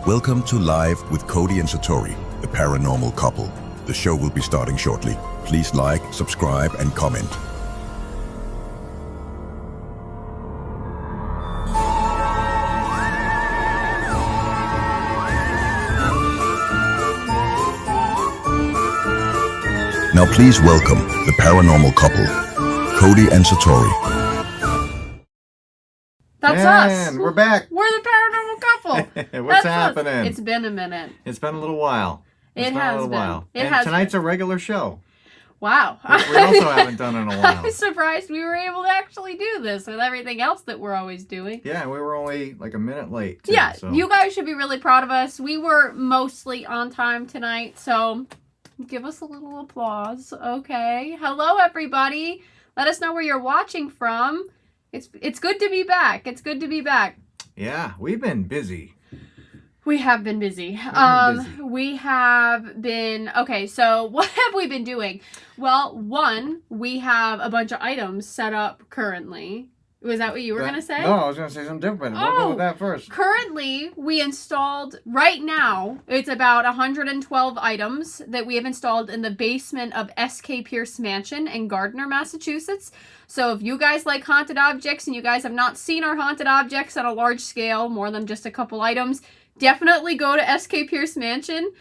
Welcome to Live with Cody and Satori, the paranormal couple. The show will be starting shortly. Please like, subscribe, and comment. Now please welcome the paranormal couple, Cody and Satori. That's us. And we're back. We're the paranormal couple. What's happening? Us. It's been a minute. It's been a little while. It has been. And tonight's a regular show. Wow. Which we also haven't done in a while. I was surprised we were able to actually do this with everything else that we're always doing. Yeah, we were only like a minute late. Too, yeah, so. You guys should be really proud of us. We were mostly on time tonight, so give us a little applause. Okay. Hello, everybody. Let us know where you're watching from. It's good to be back. It's good to be back. Yeah, we've been busy. We have been busy. We have been... Okay, so what have we been doing? Well, one, we have a bunch of items set up currently. Was that what you were going to say? No, I was going to say something different. We'll go with that first. Currently, we installed... Right now, it's about 112 items that we have installed in the basement of S.K. Pierce Mansion in Gardner, Massachusetts. So if you guys like haunted objects and you guys have not seen our haunted objects on a large scale, more than just a couple items, definitely go to S.K. Pierce Mansion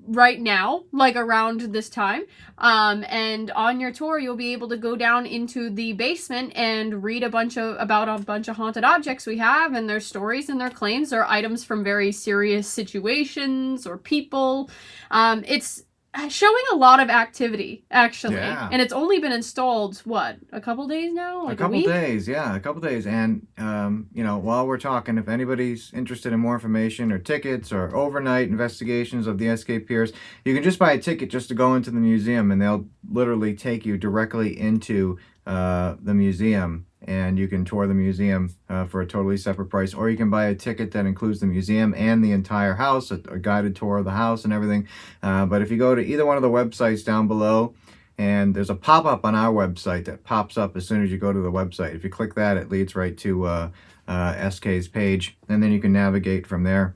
right now, like around this time. And on your tour, you'll be able to go down into the basement and read about a bunch of haunted objects we have and their stories and their claims. They're items from very serious situations or people. It's showing a lot of activity, actually. Yeah. And it's only been installed, what, a couple days now? Like a couple week? days, yeah, a couple days. And, while we're talking, if anybody's interested in more information or tickets or overnight investigations of the S.K. Pierce, you can just buy a ticket just to go into the museum, and they'll literally take you directly into the museum. And you can tour the museum for a totally separate price, or you can buy a ticket that includes the museum and the entire house, a guided tour of the house and everything. But if you go to either one of the websites down below, and there's a pop-up on our website that pops up as soon as you go to the website. If you click that, it leads right to SK's page, and then you can navigate from there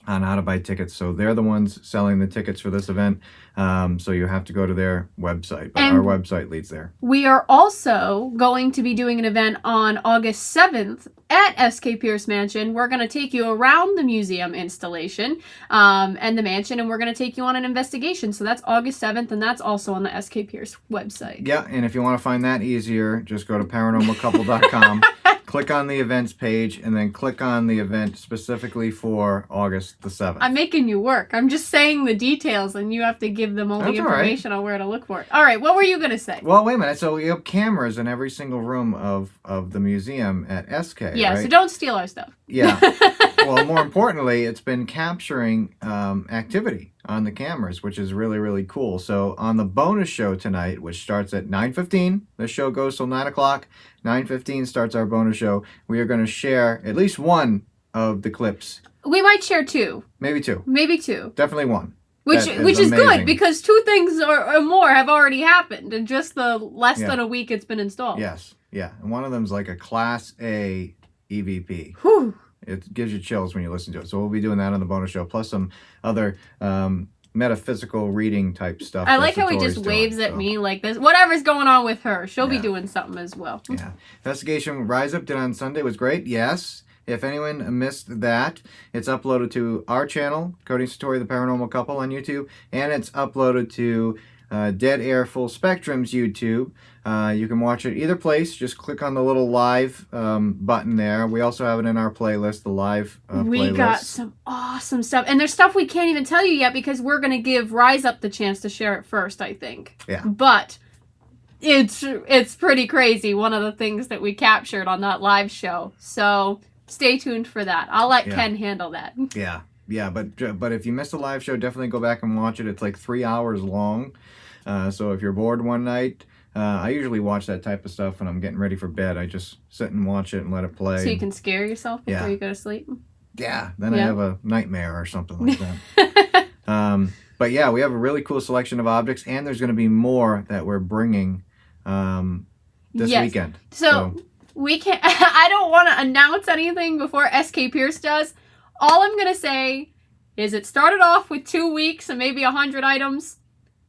on how to buy tickets. So they're the ones selling the tickets for this event. So you have to go to their website, but our website leads there. We are also going to be doing an event on August 7th at S.K. Pierce Mansion. We're going to take you around the museum installation and the mansion, and we're going to take you on an investigation. So that's August 7th, and that's also on the S.K. Pierce website. Yeah, and if you want to find that easier, just go to paranormalcouple.com. Click on the events page, and then click on the event specifically for August the 7th. I'm making you work. I'm just saying the details, and you have to give them all the information on where to look for it. All right, what were you going to say? Well, wait a minute. So we have cameras in every single room of the museum at SK, yeah, right? So don't steal our stuff. Yeah. Well, more importantly, it's been capturing activity on the cameras, which is really, really cool. So on the bonus show tonight, which starts at 9:15, the show goes till 9 o'clock. 9:15 starts our bonus show. We are going to share at least one of the clips. We might share two. Maybe two. Maybe two. Definitely one. Which is good, because two things or more have already happened in just the less than a week it's been installed. Yes. Yeah. And one of them is like a Class A EVP. Whew. It gives you chills when you listen to it. So we'll be doing that on the bonus show, plus some other metaphysical reading type stuff. I like how he just waves at me like this. Whatever's going on with her, she'll be doing something as well. Yeah. Investigation RISEUP did on Sunday was great. Yes. If anyone missed that, it's uploaded to our channel, Cody and Satori, the Paranormal Couple on YouTube, and it's uploaded to Dead Air Full Spectrum's YouTube. You can watch it either place. Just click on the little live button there. We also have it in our playlist, the live playlist. We got some awesome stuff. And there's stuff we can't even tell you yet because we're going to give RISEUP the chance to share it first, I think. Yeah. But it's pretty crazy, one of the things that we captured on that live show. So stay tuned for that. I'll let Ken handle that. Yeah. Yeah, but if you missed the live show, definitely go back and watch it. It's like 3 hours long. So if you're bored one night, I usually watch that type of stuff when I'm getting ready for bed. I just sit and watch it and let it play. So you can scare yourself before you go to sleep? Yeah, then I have a nightmare or something like that. But yeah, we have a really cool selection of objects, and there's going to be more that we're bringing this weekend. So we can't. I don't want to announce anything before SK Pierce does. All I'm going to say is it started off with 2 weeks and maybe 100 items.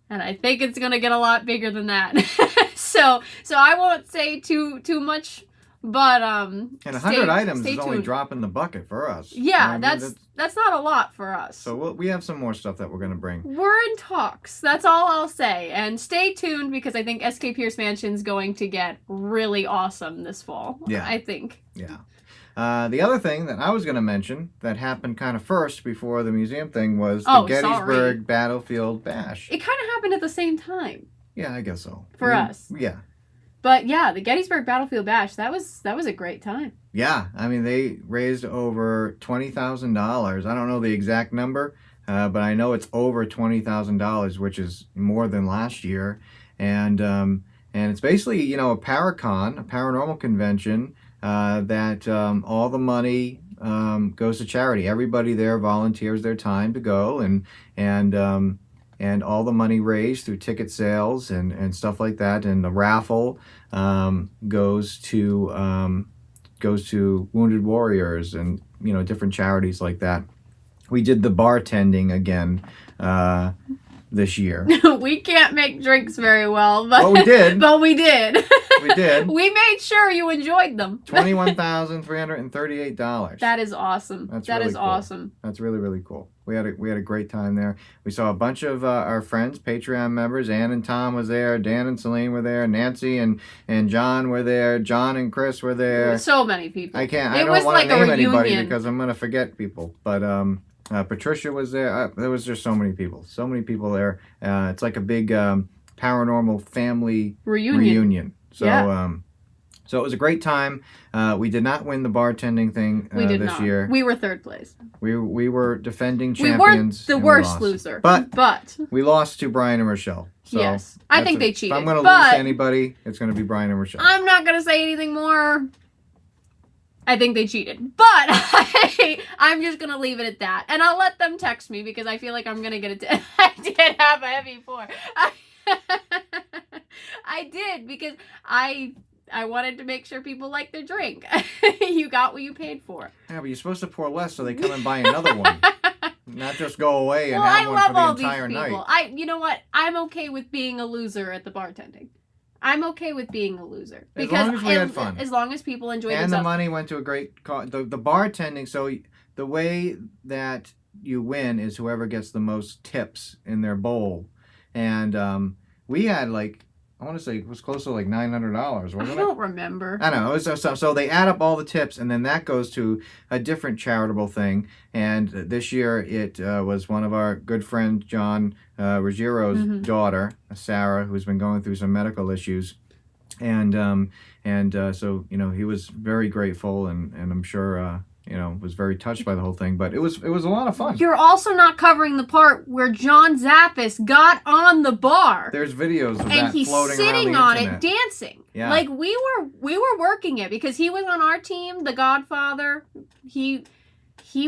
And I think it's going to get a lot bigger than that. so I won't say too much, but and 100 items is only dropping the bucket for us. Yeah, you know what I mean? that's not a lot for us. So we have some more stuff that we're going to bring. We're in talks. That's all I'll say. And stay tuned because I think SK Pierce Mansion's going to get really awesome this fall. Yeah. I think. Yeah. The other thing that I was going to mention that happened kind of first before the museum thing was the Gettysburg Battlefield Bash. It kind of happened at the same time. Yeah, I guess so. For us. Yeah. But yeah, the Gettysburg Battlefield Bash, that was a great time. Yeah, I mean, they raised over $20,000. I don't know the exact number, but I know it's over $20,000, which is more than last year. And it's basically, a Paracon, a paranormal convention, that all the money goes to charity. Everybody there volunteers their time to go, and all the money raised through ticket sales and stuff like that, and the raffle goes to Wounded Warriors and different charities like that. We did the bartending again this year. We can't make drinks very well, but we did. But we did. We did. We made sure you enjoyed them. $21,338. That is awesome. That's that really is cool. awesome. That's really, really cool. We had a great time there. We saw a bunch of our friends, Patreon members. Ann and Tom was there. Dan and Celine were there. Nancy and John were there. John and Chris were there. So many people. I don't want to name anybody because I'm going to forget people. But Patricia was there. There was just so many people. So many people there. It's like a big paranormal family reunion. So, yeah. So it was a great time. We did not win the bartending thing this year. We were third place. We were defending champions. We weren't the worst loser. But we lost to Brian and Rochelle. So yes. I think they cheated. If I'm going to lose to anybody, it's going to be Brian and Rochelle. I'm not going to say anything more. I think they cheated. But I'm just going to leave it at that. And I'll let them text me because I feel like I'm going to get it. I did have a heavy pour. I did because I wanted to make sure people liked their drink. You got what you paid for. Yeah, but you're supposed to pour less so they come and buy another one. Not just go away and have one for the entire night. You know what? I'm okay with being a loser at the bartending. I'm okay with being a loser. As long as we had fun. As long as people enjoy themselves. And the money went to a great cause. The bartending, so the way that you win is whoever gets the most tips in their bowl. And we had I want to say it was close to $900, wasn't it? I don't remember. I know. So they add up all the tips, and then that goes to a different charitable thing. And this year it was one of our good friends, John Ruggiero's daughter, Sarah, who's been going through some medical issues. And so, he was very grateful, and I'm sure... was very touched by the whole thing, but it was a lot of fun. You're also not covering the part where John Zappis got on the bar. There's videos of that floating around the internet. And he's sitting on it dancing. Yeah. We were working it because he was on our team, The Godfather. He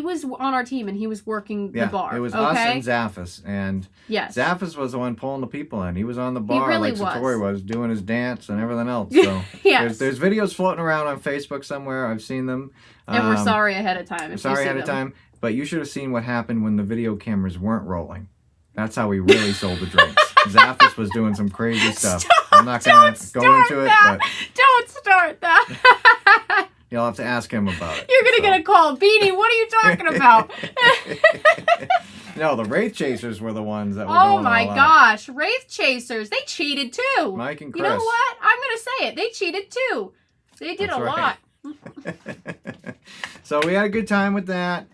was on our team and he was working the bar. It was us and Zappis, and yes. Zappis was the one pulling the people in. He was on the bar really Satori was doing his dance and everything else. So yes. there's videos floating around on Facebook somewhere. I've seen them. And we're sorry ahead of time. But you should have seen what happened when the video cameras weren't rolling. That's how we really sold the drinks. Zappis was doing some crazy stuff. I'm not going to go into it, but don't start that. You'll have to ask him about it. You're going to get a call. Beanie, what are you talking about? No, the Wraith Chasers were the ones that were Oh my gosh. Wraith Chasers. They cheated too. Mike and Chris. You know what? I'm going to say it. They cheated too. They did a lot. So we had a good time with that.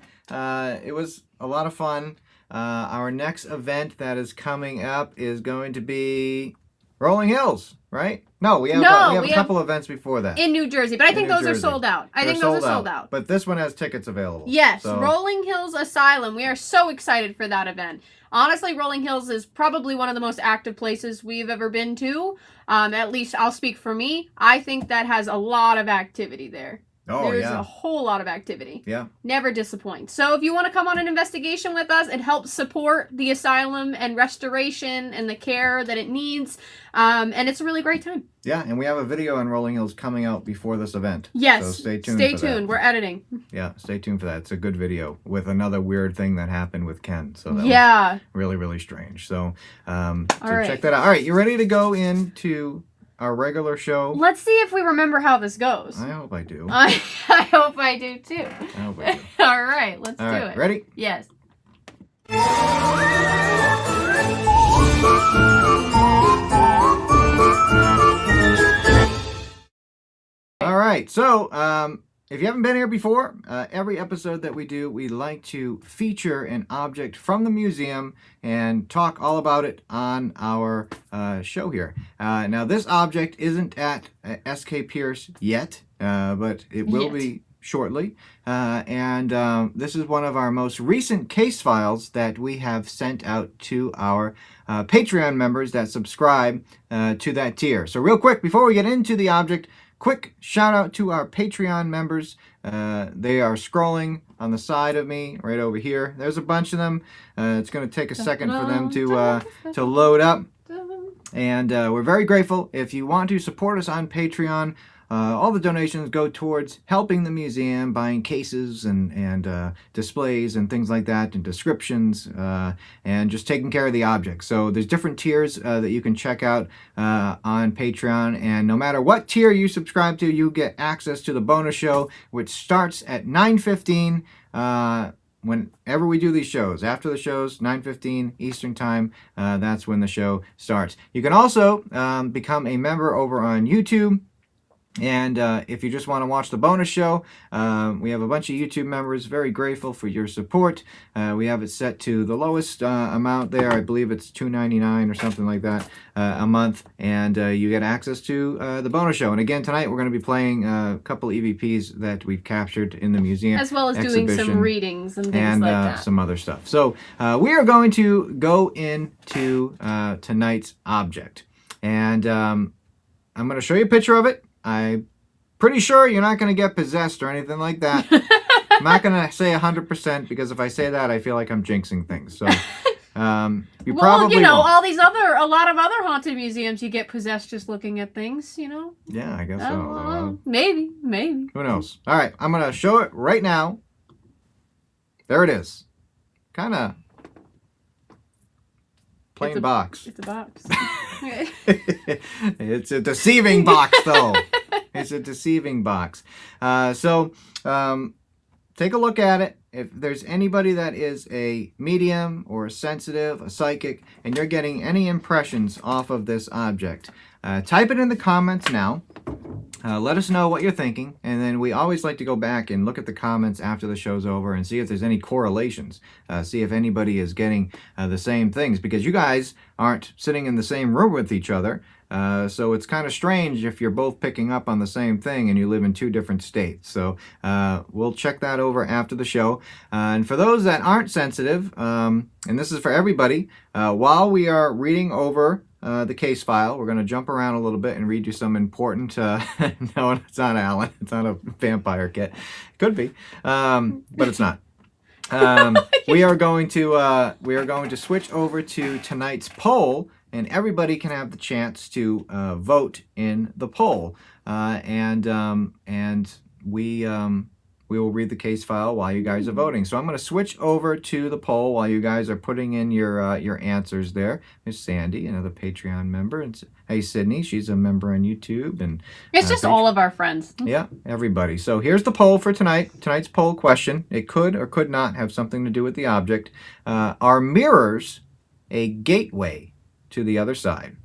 It was a lot of fun. Our next event that is coming up is going to be Rolling Hills, right? No, we have a couple events before that. In New Jersey, but I think those are sold out. I think those are sold out. But this one has tickets available. Yes, so. Rolling Hills Asylum. We are so excited for that event. Honestly, Rolling Hills is probably one of the most active places we've ever been to. At least I'll speak for me. I think that has a lot of activity there. Oh, There's yeah. a whole lot of activity. Yeah. Never disappoint. So if you want to come on an investigation with us, it helps support the asylum and restoration and the care that it needs. And it's a really great time. Yeah, and we have a video on Rolling Hills coming out before this event. Yes. So stay tuned Stay for tuned. that. We're editing. Yeah, stay tuned for that. It's a good video with another weird thing that happened with Ken. So that was really, really strange. So, check that out. All right, you ready to go into our regular show? Let's see if we remember how this goes. I hope I do. I hope I do too. I hope I do. All right, let's do it. Ready? Yes. All right, so if you haven't been here before, every episode that we do, we like to feature an object from the museum and talk all about it on our show here. Now, this object isn't at SK Pierce yet, but it will be shortly. This is one of our most recent case files that we have sent out to our Patreon members that subscribe to that tier. So real quick, before we get into the object, quick shout out to our Patreon members. They are scrolling on the side of me right over here. There's a bunch of them. It's going to take a second for them to load up. And we're very grateful. If you want to support us on Patreon, all the donations go towards helping the museum, buying cases and displays and things like that, and descriptions, and just taking care of the objects. So there's different tiers that you can check out on Patreon, and no matter what tier you subscribe to, you get access to the bonus show, which starts at 9:15 whenever we do these shows. After the shows, 9:15 Eastern Time, that's when the show starts. You can also become a member over on YouTube. And if you just want to watch the bonus show, we have a bunch of YouTube members. Very grateful for your support. We have it set to the lowest amount there. I believe it's $2.99 or something like that a month. And you get access to the bonus show. And again, tonight we're going to be playing a couple EVPs that we've captured in the museum. As well as doing some readings and things like that. Some other stuff. So we are going to go into tonight's object. And I'm going to show you a picture of it. I'm pretty sure you're not going to get possessed or anything like that. I'm not going to say 100% because if I say that, I feel like I'm jinxing things. So you probably won't. a lot of other haunted museums, you get possessed just looking at things, you know? Yeah, I guess so. Maybe. Who knows? All right, I'm going to show it right now. There it is. Kind of plain box. It's a box. It's a deceiving box, though. It's a deceiving box. So take a look at it. If there's anybody that is a medium or a sensitive, a psychic, and you're getting any impressions off of this object, type it in the comments now. Let us know what you're thinking, and then we always like to go back and look at the comments after the show's over and see if there's any correlations. See if anybody is getting the same things, because you guys aren't sitting in the same room with each other. So it's kind of strange if you're both picking up on the same thing and you live in two different states. So we'll check that over after the show. And for those that aren't sensitive, and this is for everybody, while we are reading over the case file, we're going to jump around a little bit and read you some important no, it's not Alan, it's not a vampire kit. It could be, but it's not. we are going to switch over to tonight's poll, and everybody can have the chance to vote in the poll, and we will read the case file while you guys are voting. So I'm going to switch over to the poll while you guys are putting in your answers there. There's Sandy, another Patreon member. And hey, Sydney, she's a member on YouTube. And it's just all of our friends. Yeah, everybody. So here's the poll for tonight's poll question. It could or could not have something to do with the object. Are mirrors a gateway to the other side?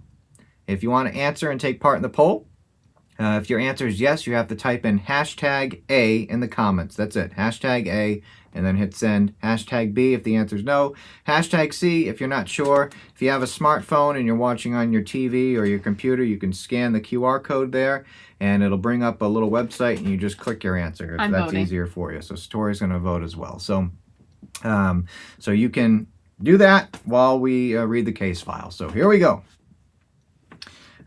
If you want to answer and take part in the poll, if your answer is yes, you have to type in hashtag A in the comments. That's it. Hashtag A, and then hit send. Hashtag B if the answer is no. Hashtag C if you're not sure. If you have a smartphone and you're watching on your TV or your computer, you can scan the QR code there, and it'll bring up a little website, and you just click your answer if that's easier for you. So Satori's going to vote as well. So, so you can do that while we read the case file. So here we go.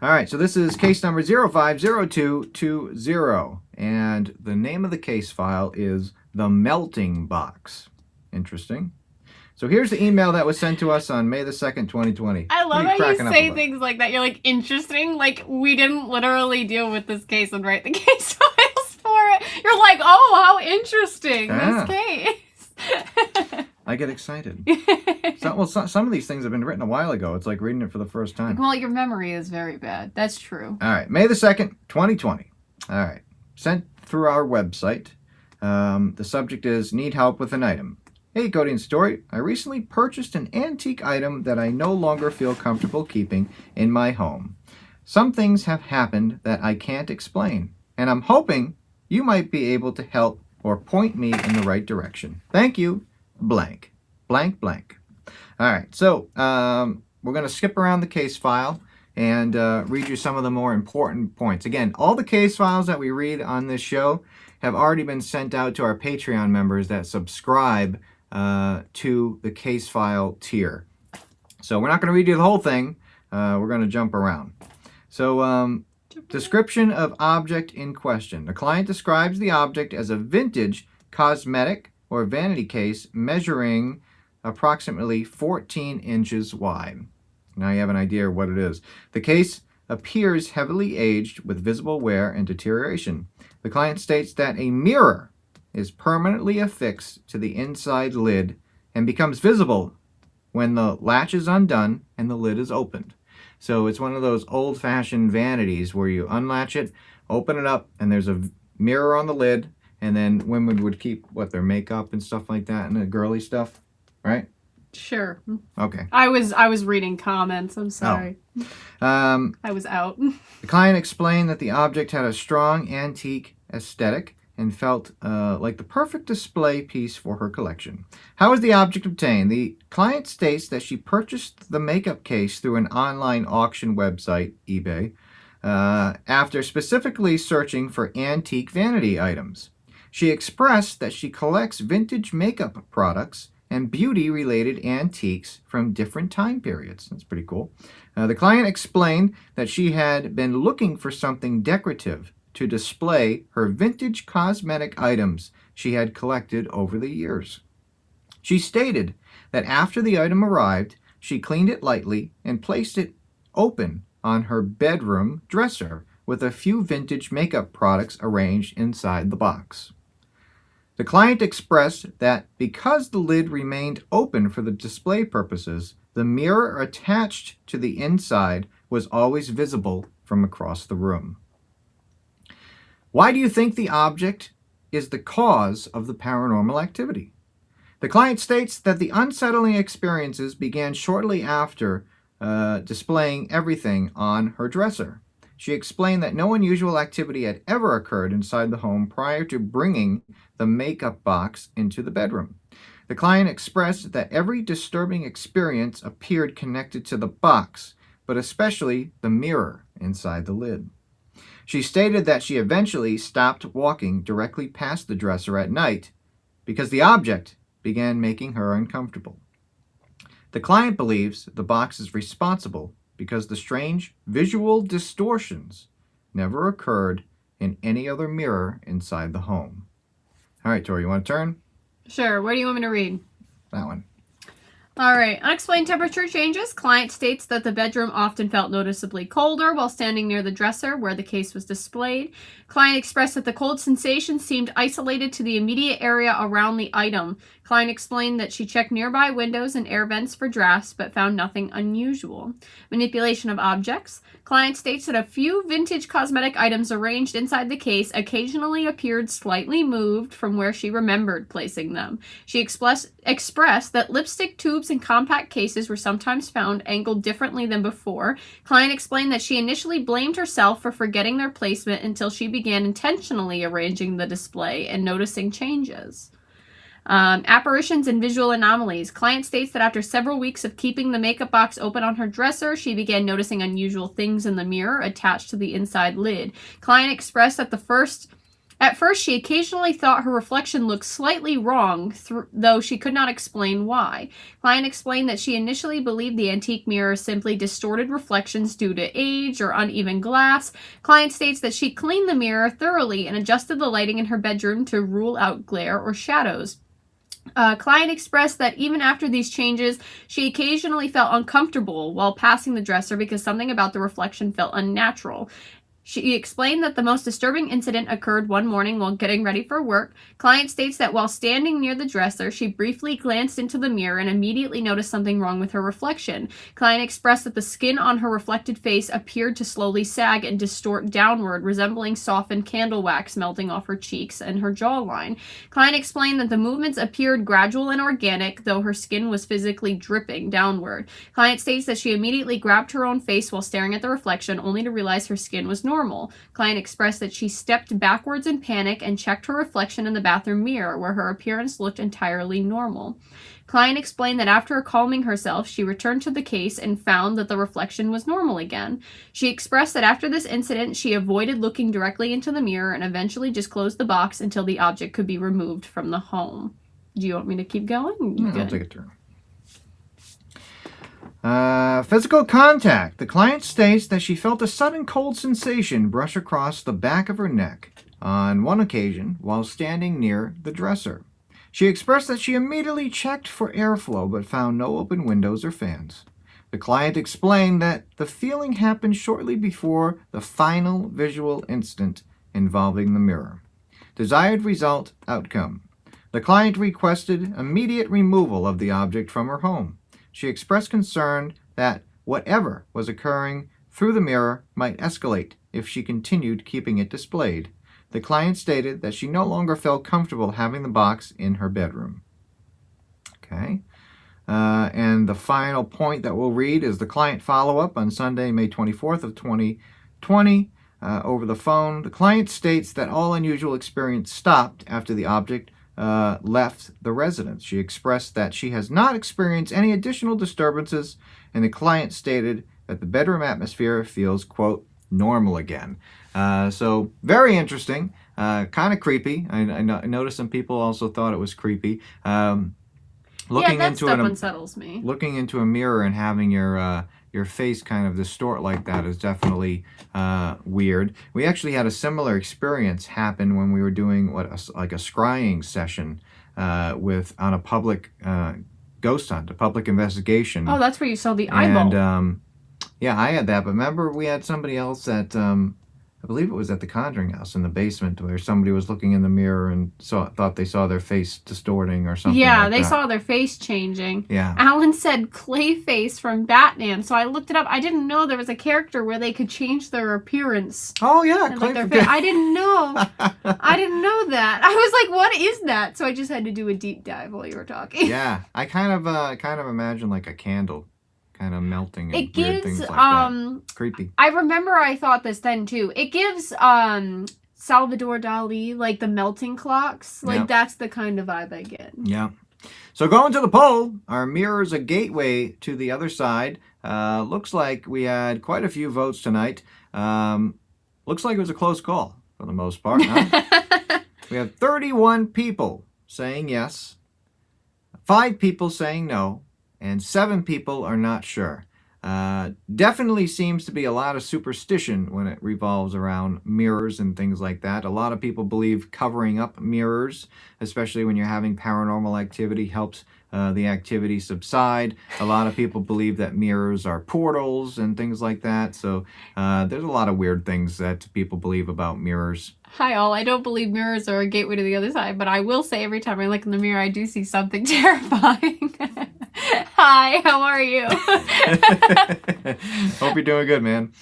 All right, so this is case number 050220, and the name of the case file is The Melting Box. Interesting. So here's the email that was sent to us on May the 2nd, 2020. I love how you cracking up say about? things like that. You're like, interesting. Like, we didn't literally deal with this case and write the case files for it. You're like, oh, how interesting, Yeah. this case. I get excited. Some of these things have been written a while ago. It's like reading it for the first time. Well, your memory is very bad. That's true. All right, May the 2nd, 2020. All right, sent through our website. The subject is, need help with an item. Hey, Cody and Satori, I recently purchased an antique item that I no longer feel comfortable keeping in my home. Some things have happened that I can't explain, and I'm hoping you might be able to help or point me in the right direction. Thank you, blank, blank, blank. All right, so we're going to skip around the case file and read you some of the more important points. Again, all the case files that we read on this show have already been sent out to our Patreon members that subscribe to the case file tier. So we're not going to read you the whole thing. We're going to jump around. So description of object in question. The client describes the object as a vintage cosmetic or vanity case measuring approximately 14 inches wide. Now you have an idea of what it is. The case appears heavily aged with visible wear and deterioration. The client states that a mirror is permanently affixed to the inside lid and becomes visible when the latch is undone and the lid is opened. So it's one of those old-fashioned vanities where you unlatch it, open it up, and there's a mirror on the lid, and then women would keep, their makeup and stuff like that, and the girly stuff, right? Sure. Okay. I was reading comments. I'm sorry. Oh. I was out. The client explained that the object had a strong antique aesthetic and felt like the perfect display piece for her collection. How was the object obtained? The client states that she purchased the makeup case through an online auction website, eBay, after specifically searching for antique vanity items. She expressed that she collects vintage makeup products and beauty-related antiques from different time periods. That's pretty cool. The client explained that she had been looking for something decorative to display her vintage cosmetic items she had collected over the years. She stated that after the item arrived, she cleaned it lightly and placed it open on her bedroom dresser with a few vintage makeup products arranged inside the box. The client expressed that because the lid remained open for the display purposes, the mirror attached to the inside was always visible from across the room. Why do you think the object is the cause of the paranormal activity? The client states that the unsettling experiences began shortly after displaying everything on her dresser. She explained that no unusual activity had ever occurred inside the home prior to bringing the makeup box into the bedroom. The client expressed that every disturbing experience appeared connected to the box, but especially the mirror inside the lid. She stated that she eventually stopped walking directly past the dresser at night because the object began making her uncomfortable. The client believes the box is responsible because the strange visual distortions never occurred in any other mirror inside the home. All right, Tori, you want to turn? Sure. Where do you want me to read? That one. All right. Unexplained temperature changes. Client states that the bedroom often felt noticeably colder while standing near the dresser where the case was displayed. Client expressed that the cold sensation seemed isolated to the immediate area around the item. Client explained that she checked nearby windows and air vents for drafts but found nothing unusual. Manipulation of objects. Client states that a few vintage cosmetic items arranged inside the case occasionally appeared slightly moved from where she remembered placing them. She expressed that lipstick tubes and compact cases were sometimes found angled differently than before. Client explained that she initially blamed herself for forgetting their placement until she began intentionally arranging the display and noticing changes. Apparitions and visual anomalies. Client states that after several weeks of keeping the makeup box open on her dresser, she began noticing unusual things in the mirror attached to the inside lid. Client expressed that At first, she occasionally thought her reflection looked slightly wrong, though she could not explain why. Client explained that she initially believed the antique mirror simply distorted reflections due to age or uneven glass. Client states that she cleaned the mirror thoroughly and adjusted the lighting in her bedroom to rule out glare or shadows. Client expressed that even after these changes, she occasionally felt uncomfortable while passing the dresser because something about the reflection felt unnatural. She explained that the most disturbing incident occurred one morning while getting ready for work. Client states that while standing near the dresser, she briefly glanced into the mirror and immediately noticed something wrong with her reflection. Client expressed that the skin on her reflected face appeared to slowly sag and distort downward, resembling softened candle wax melting off her cheeks and her jawline. Client explained that the movements appeared gradual and organic, though her skin was physically dripping downward. Client states that she immediately grabbed her own face while staring at the reflection, only to realize her skin was normal. Client expressed that she stepped backwards in panic and checked her reflection in the bathroom mirror, where her appearance looked entirely normal. Client explained that after calming herself, she returned to the case and found that the reflection was normal again. She expressed that after this incident, she avoided looking directly into the mirror and eventually just closed the box until the object could be removed from the home. Do you want me to keep going? I'll take it through. Physical contact. The client states that she felt a sudden cold sensation brush across the back of her neck on one occasion while standing near the dresser. She expressed that she immediately checked for airflow but found no open windows or fans. The client explained that the feeling happened shortly before the final visual incident involving the mirror. Desired result, outcome. The client requested immediate removal of the object from her home. She expressed concern that whatever was occurring through the mirror might escalate if she continued keeping it displayed. The client stated that she no longer felt comfortable having the box in her bedroom. Okay. And the final point that we'll read is the client follow-up on Sunday, May 24th of 2020 over the phone. The client states that all unusual experience stopped after the object left the residence. She expressed that she has not experienced any additional disturbances, and the client stated that the bedroom atmosphere feels, quote, normal again. So very interesting, kind of creepy. I noticed some people also thought it was creepy. Looking that into stuff unsettles me. Looking into a mirror and having your face kind of distort like that is definitely weird. We actually had a similar experience happen when we were doing like a scrying session on a public ghost hunt, a public investigation. Oh, that's where you saw the eyeball. And yeah, I had that. But remember, we had somebody else at I believe it was at the Conjuring House in the basement, where somebody was looking in the mirror and thought they saw their face distorting or something. Yeah, like they that. saw their face changing. Yeah. Alan said Clayface from Batman, so I looked it up. I didn't know there was a character where they could change their appearance. Oh yeah, And, like, their face. I didn't know. I didn't know that. I was like, "What is that?" So I just had to do a deep dive while you were talking. Yeah, I kind of imagine like a candle kind of melting and It weird gives things like that. Creepy. I remember I thought this then too. It gives Salvador Dali like the melting clocks. Like Yep. that's the kind of vibe I get. Yeah. So going to the poll, are mirrors a gateway to the other side? Looks like we had quite a few votes tonight. Looks like it was a close call for the most part. Huh? We have 31 people saying yes, 5 people saying no, and 7 people are not sure. Definitely seems to be a lot of superstition when it revolves around mirrors and things like that. A lot of people believe covering up mirrors, especially when you're having paranormal activity, helps the activity subside. A lot of people believe that mirrors are portals and things like that. So there's a lot of weird things that people believe about mirrors. Hi all, I don't believe mirrors are a gateway to the other side, but I will say every time I look in the mirror I do see something terrifying. Hi, how are you? Hope you're doing good, man.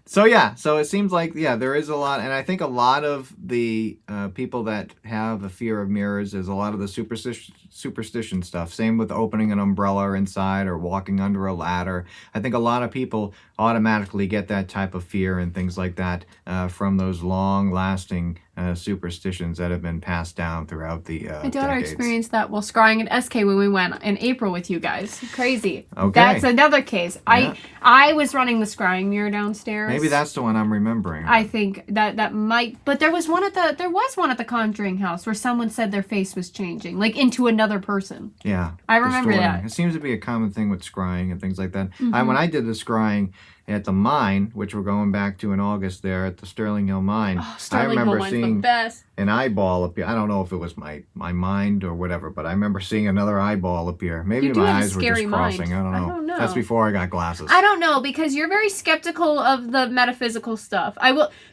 So it seems like, there is a lot, and I think a lot of the people that have a fear of mirrors is a lot of the superstition stuff. Same with opening an umbrella inside or walking under a ladder. I think a lot of people automatically get that type of fear and things like that from those long-lasting superstitions that have been passed down throughout the My daughter decades. experienced that while scrying at SK when we went in April with you guys. Crazy. Okay. That's another case. Yeah. I was running the scrying mirror downstairs. Maybe that's the one I'm remembering. I think that might, but there was one at the Conjuring house where someone said their face was changing, like into another person. Yeah. I remember distorting. that. It seems to be a common thing with scrying and things like that. When I did the scrying at the mine, which we're going back to in August there at the Sterling Hill Mine, Oh, I Sterling Hill remember Mine's seeing the best. an eyeball appear. I don't know if it was my mind or whatever, but I remember seeing another eyeball appear. Maybe You do my have a eyes were just scary mind. crossing. I don't know. That's before I got glasses. I don't know, because you're very skeptical of the metaphysical stuff.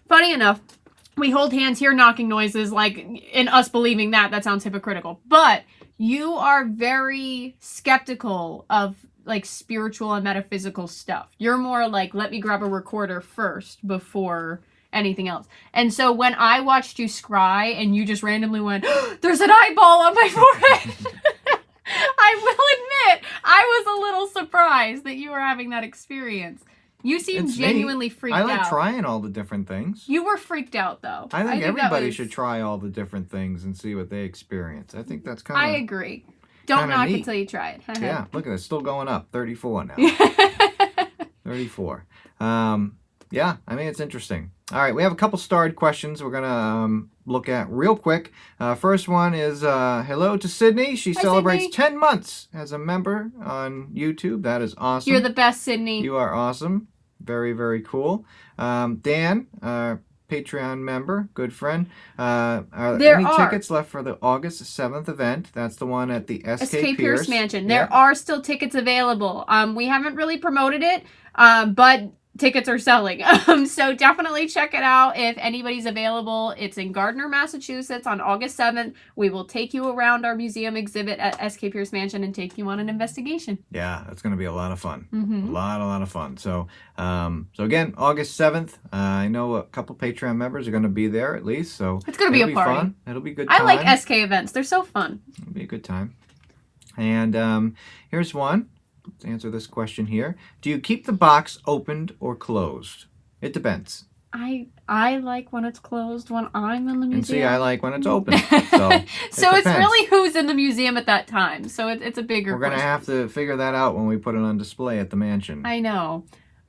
Funny enough, we hold hands, hear knocking noises, like, in us believing that sounds hypocritical. But you are very skeptical of, like, spiritual and metaphysical stuff. You're more like, let me grab a recorder first before anything else. And so when I watched you scry and you just randomly went, there's an eyeball on my forehead, I will admit, I was a little surprised that you were having that experience. You seemed genuinely freaked out. I like trying all the different things. You were freaked out, though. I think everybody should try all the different things and see what they experience. I think that's kind of... I agree. Don't knock it till you try it. Yeah, look at it. It's still going up. 34 now. 34. Yeah, I mean, it's interesting. All right, we have a couple starred questions we're going to look at real quick. First one is, hello to Sydney. She celebrates Sydney. 10 months as a member on YouTube. That is awesome. You're the best, Sydney. You are awesome. Very, very cool. Dan, Patreon member, good friend. Are there any tickets left for the August 7th event? That's the one at the SK Pierce Mansion. There are still tickets available. We haven't really promoted it, but tickets are selling. So definitely check it out if anybody's available. It's in Gardner, Massachusetts on August 7th. We will take you around our museum exhibit at SK Pierce Mansion and take you on an investigation. Yeah, that's going to be a lot of fun. A lot of fun. So, so again, August 7th, I know a couple Patreon members are going to be there at least. So it's going to be a party. Fun. It'll be a good time. I like SK events. They're so fun. It'll be a good time. And here's one. Let's answer this question here. Do you keep the box opened or closed? It depends. I like when it's closed when I'm in the museum. And see, I like when it's open. So, it's really who's in the museum at that time. So it's a bigger We're going to have to figure that out when we put it on display at the mansion. I know.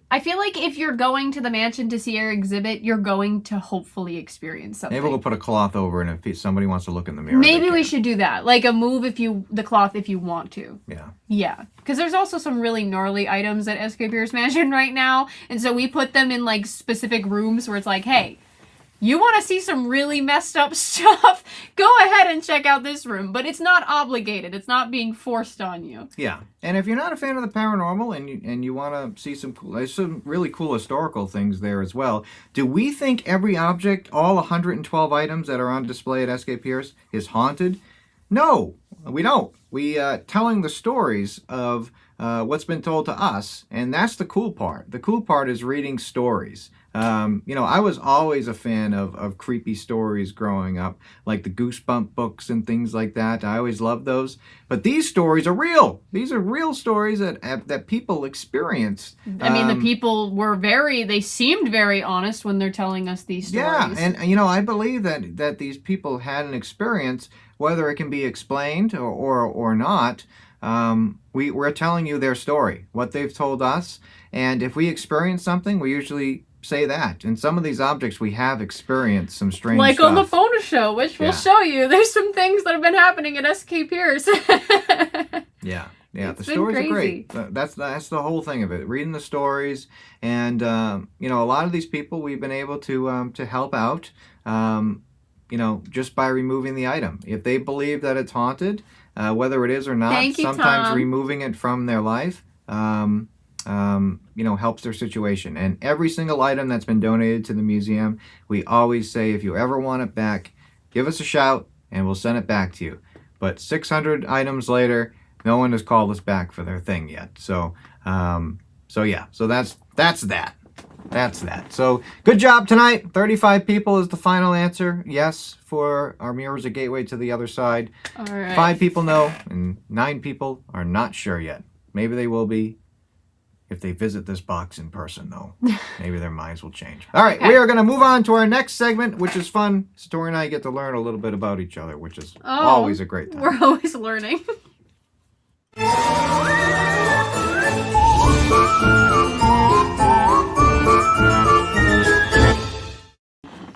I feel like if you're going to the mansion to see our exhibit, you're going to hopefully experience something. Maybe we'll put a cloth over it if somebody wants to look in the mirror. Maybe we should do that. Like move the cloth if you want to. Yeah. Yeah. Because there's also some really gnarly items at SK Pierce Mansion right now. And so we put them in like specific rooms where it's like, hey, you want to see some really messed up stuff? Go ahead and check out this room. But it's not obligated. It's not being forced on you. Yeah. And if you're not a fan of the paranormal and you want to see there's some really cool historical things there as well. Do we think every object, all 112 items that are on display at SK Pierce is haunted? No, we don't. We telling the stories of what's been told to us, and that's the cool part. The cool part is reading stories. I was always a fan of creepy stories growing up, like the Goosebump books and things like that. I always loved those. But these stories are real. These are real stories that people experienced. I mean, the people they seemed very honest when they're telling us these stories. Yeah, and I believe that these people had an experience, whether it can be explained or not. We're telling you their story, what they've told us, and if we experience something, we usually say that. And some of these objects we have experienced some strange stuff. On the photo show, which we'll show you. There's some things that have been happening at SK Pierce. Yeah. Yeah, the stories crazy. are great. That's the whole thing of it. Reading the stories, and a lot of these people we've been able to help out. Just by removing the item. If they believe that it's haunted, whether it is or not, sometimes removing it from their life, helps their situation. And every single item that's been donated to the museum, we always say, if you ever want it back, give us a shout and we'll send it back to you. But 600 items later, no one has called us back for their thing yet. So that's that. That's that. So good job tonight. 35 people is the final answer. Yes, for our mirrors a gateway to the other side. All right. 5 people know, and 9 people are not sure yet. Maybe they will be. if they visit this box in person, though. Maybe their minds will change. All right, Okay. we are going to move on to our next segment, which is fun. Satori and I get to learn a little bit about each other, which is always a great time. We're always learning.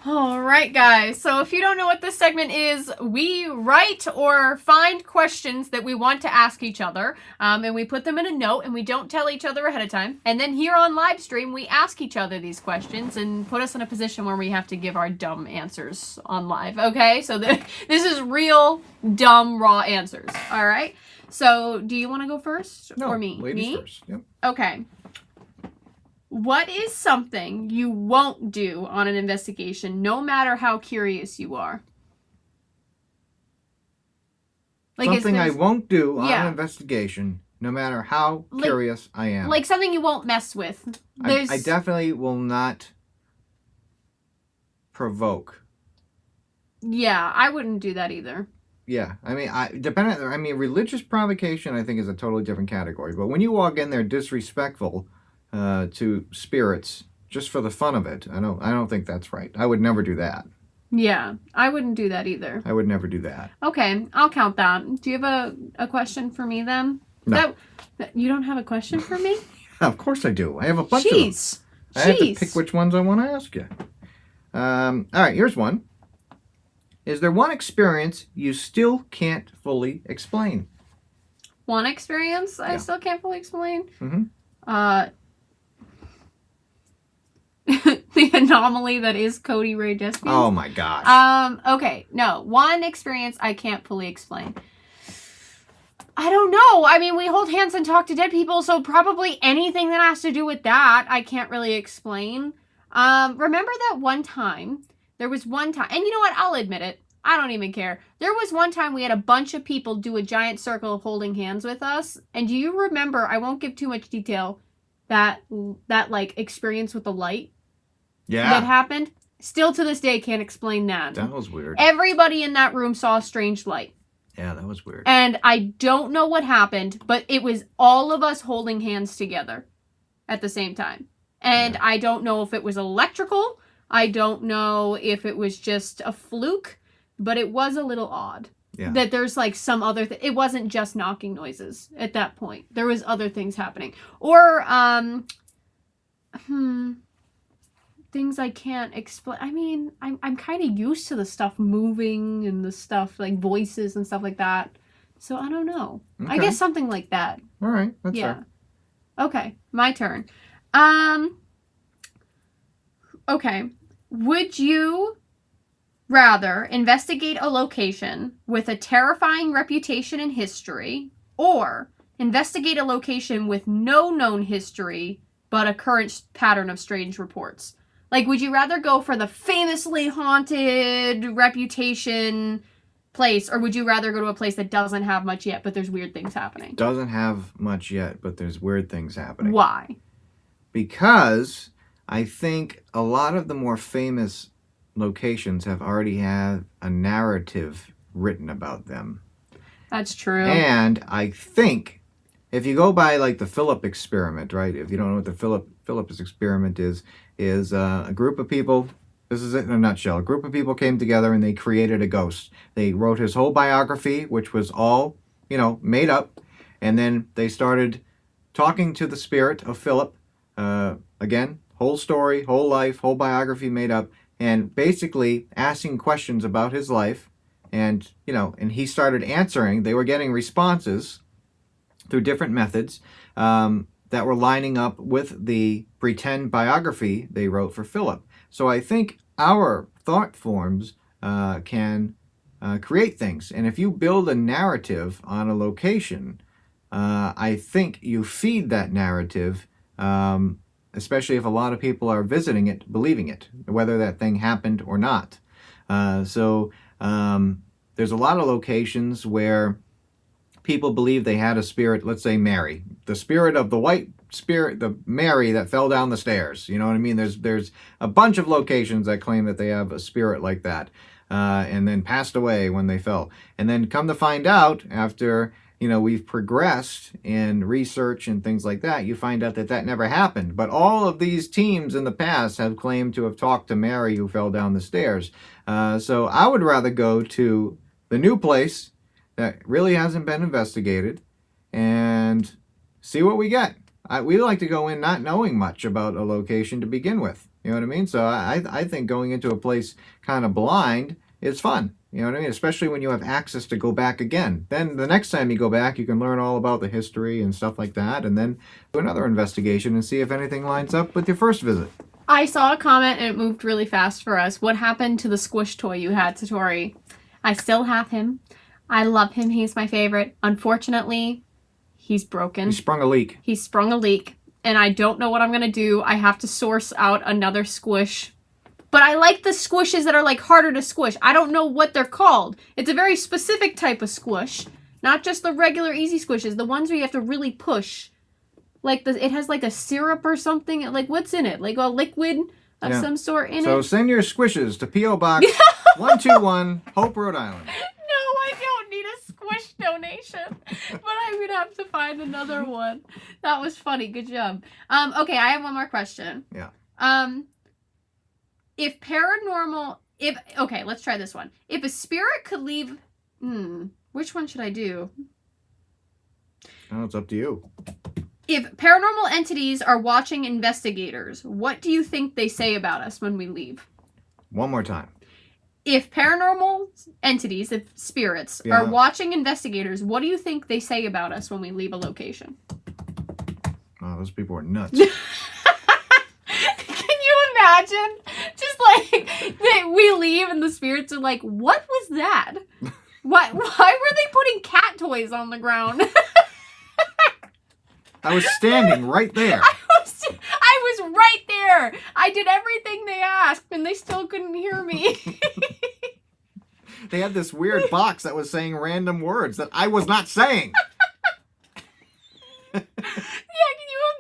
All right, guys. So if you don't know what this segment is, we write or find questions that we want to ask each other, and we put them in a note, and we don't tell each other ahead of time. And then here on live stream, we ask each other these questions and put us in a position where we have to give our dumb answers on live. Okay? So this is real dumb raw answers. All right? So do you want to go first or me? Ladies first. Yep. Okay. What is something you won't do on an investigation, no matter how curious you are? Like something I won't do on Yeah. an investigation, no matter how curious I am. Like something you won't mess with. I definitely will not provoke. Yeah, I wouldn't do that either. Yeah, I mean, religious provocation, I think, is a totally different category. But when you walk in there disrespectful to spirits just for the fun of it, I don't think that's right. I would never do that. Yeah, I wouldn't do that either. I would never do that. Okay, I'll count that. Do you have a question for me then? No. You don't have a question for me? Of course I do. I have a bunch of them. Jeez. I have to pick which ones I want to ask you. All right, here's one. Is there one experience you still can't fully explain? One experience I still can't fully explain? Mm-hmm. The anomaly that is Cody Ray DesBiens. Oh my gosh. Okay, no. One experience I can't fully explain. I don't know. I mean, we hold hands and talk to dead people, so probably anything that has to do with that, I can't really explain. Remember that one time? There was one time, and you know what? I'll admit it. I don't even care. There was one time we had a bunch of people do a giant circle of holding hands with us, and do you remember, I won't give too much detail, that like experience with the light? Yeah. That happened? Still to this day can't explain that. That was weird. Everybody in that room saw a strange light. Yeah, that was weird. And I don't know what happened, but it was all of us holding hands together at the same time. And I don't know if it was electrical. I don't know if it was just a fluke, but it was a little odd. Yeah. That there's like some other it wasn't just knocking noises at that point. There was other things happening. Or things I can't explain. I mean, I'm kind of used to the stuff moving and the stuff like voices and stuff like that. So I don't know. Okay. I guess something like that. All right. That's Yeah. fair. Okay, my turn. Okay. Would you rather investigate a location with a terrifying reputation in history or investigate a location with no known history but a current pattern of strange reports? Like, would you rather go for the famously haunted reputation place, or would you rather go to a place that doesn't have much yet, but there's weird things happening? Doesn't have much yet, but there's weird things happening. Why? Because I think a lot of the more famous locations have already had a narrative written about them. That's true. And I think if you go by like the Philip experiment, right? If you don't know what the Phillips experiment is a group of people, this is it in a nutshell. A group of people came together and they created a ghost. They wrote his whole biography, which was all, made up. And then they started talking to the spirit of Philip. Again, whole story, whole life, whole biography made up. And basically asking questions about his life. And, and he started answering. They were getting responses through different methods that were lining up with the pretend biography they wrote for Philip. So I think our thought forms can create things. And if you build a narrative on a location, I think you feed that narrative, especially if a lot of people are visiting it, believing it, whether that thing happened or not. So there's a lot of locations where people believe they had a spirit, let's say Mary, the spirit of the white spirit, the Mary that fell down the stairs. You know what I mean? There's a bunch of locations that claim that they have a spirit like that, and then passed away when they fell. And then come to find out, after we've progressed in research and things like that, you find out that that never happened. But all of these teams in the past have claimed to have talked to Mary who fell down the stairs. So I would rather go to the new place that really hasn't been investigated and see what we get. We like to go in not knowing much about a location to begin with. You know what I mean? So I think going into a place kind of blind is fun. You know what I mean? Especially when you have access to go back again. Then the next time you go back, you can learn all about the history and stuff like that, and then do another investigation and see if anything lines up with your first visit. I saw a comment and it moved really fast for us. What happened to the squish toy you had, Satori? I still have him. I love him. He's my favorite. Unfortunately, he's broken. He sprung a leak. He sprung a leak, and I don't know what I'm going to do. I have to source out another squish. But I like the squishes that are like harder to squish. I don't know what they're called. It's a very specific type of squish. Not just the regular easy squishes. The ones where you have to really push. Like it has like a syrup or something. Like what's in it? Like a liquid of some sort in it. So send your squishes to P.O. Box 121 Hope, Rhode Island. No, I don't need a squish donation. But I'm going to have to find another one. That was funny. Good job. Okay, I have one more question. Yeah. Okay, let's try this one. If a spirit could leave, which one should I do? Oh, it's up to you. If paranormal entities are watching investigators, what do you think they say about us when we leave? One more time. If paranormal entities, if spirits, are watching investigators, what do you think they say about us when we leave a location? Oh, those people are nuts. Imagine just like we leave and the spirits are like, what was that? Why were they putting cat toys on the ground? I was standing right there. I was right there. I did everything they asked and they still couldn't hear me. They had this weird box that was saying random words that I was not saying.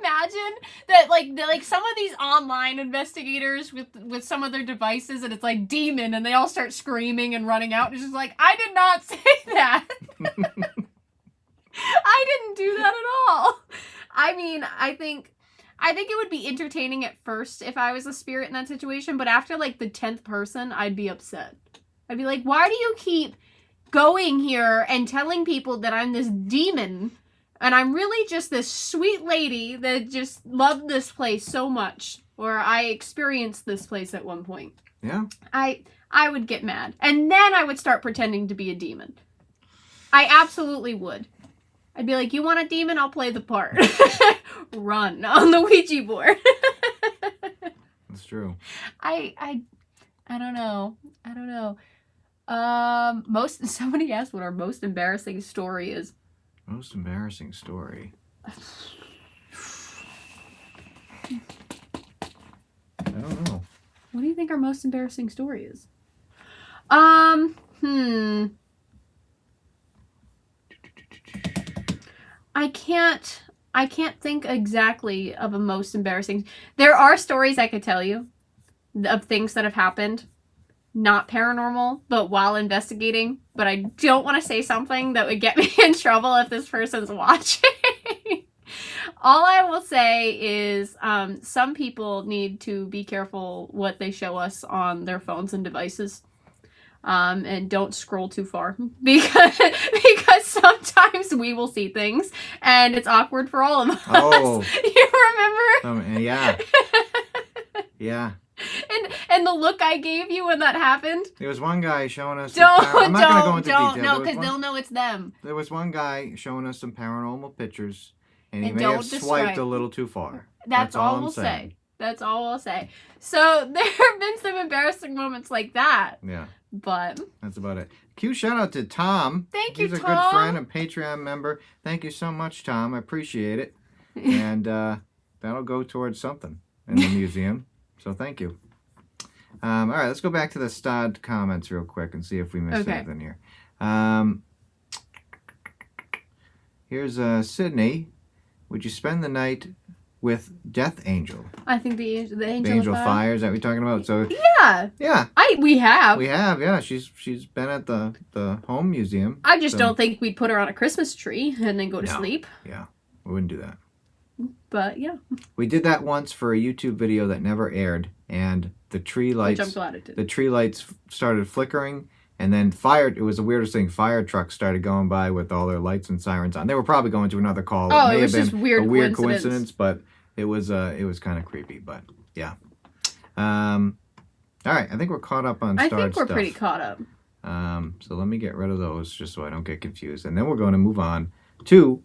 Imagine that like some of these online investigators with some of their devices and it's like demon and they all start screaming and running out and it's just like, I did not say that. I didn't do that at all. I mean, I think it would be entertaining at first if I was a spirit in that situation, but after like the 10th person, I'd be upset. I'd be like, why do you keep going here and telling people that I'm this demon? And I'm really just this sweet lady that just loved this place so much. Or I experienced this place at one point. Yeah. I would get mad. And then I would start pretending to be a demon. I absolutely would. I'd be like, you want a demon? I'll play the part. Run on the Ouija board. That's true. I don't know. Somebody asked what our most embarrassing story is. Most embarrassing story. I don't know. What do you think our most embarrassing story is? I can't think exactly of a most embarrassing. There are stories I could tell you of things that have happened, not paranormal, but while investigating. But I don't want to say something that would get me in trouble if this person's watching. All I will say is some people need to be careful what they show us on their phones and devices. And don't scroll too far because sometimes we will see things and it's awkward for all of us. Oh. You remember? Yeah. Yeah. And the look I gave you when that happened. There was one guy showing us. Don't detail. because they'll know it's them. There was one guy showing us some paranormal pictures, and he And may don't have swiped describe. a little too far. That's all I'm we'll saying. say. That's all I'll say. So there have been some embarrassing moments like that. Yeah. But That's about it. Cute shout out to Tom. Thank you, He's a Tom. good friend, a Patreon member. Thank you so much, Tom. I appreciate it. And that'll go towards something in the museum. So thank you. All right, let's go back to the Stod comments real quick and see if we missed anything here. Here's Sydney. Would you spend the night with Death Angel. I think the angel, Angel Fire, is that what you're talking about? So yeah. We have. Yeah. She's been at the home museum. I just don't think we'd put her on a Christmas tree and then go to sleep. Yeah, we wouldn't do that. But yeah. We did that once for a YouTube video that never aired, and the tree lights. Which I'm glad it did. The tree lights started flickering, and then it was the weirdest thing. Fire trucks started going by with all their lights and sirens on. They were probably going to another call. Oh, it may was have just been weird a weird coincidence, but it was kind of creepy. But yeah. All right, I think we're caught up on starred I think we're stuff. pretty caught up. So let me get rid of those just so I don't get confused, and then we're going to move on to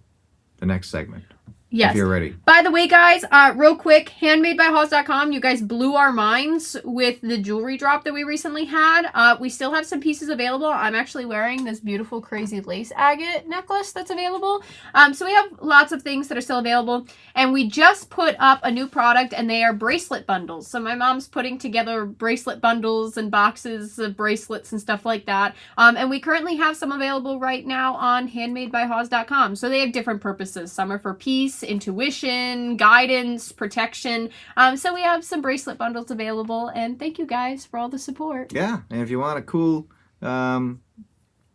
the next segment. Yes. If you're ready. By the way, guys, real quick, handmadebyhawes.com. You guys blew our minds with the jewelry drop that we recently had. We still have some pieces available. I'm actually wearing this beautiful crazy lace agate necklace that's available. So we have lots of things that are still available. And we just put up a new product, and they are bracelet bundles. So my mom's putting together bracelet bundles and boxes of bracelets and stuff like that. And we currently have some available right now on handmadebyhawes.com. So they have different purposes. Some are for peace, intuition, guidance, protection. So we have some bracelet bundles available, and thank you guys for all the support. Yeah, and if you want a cool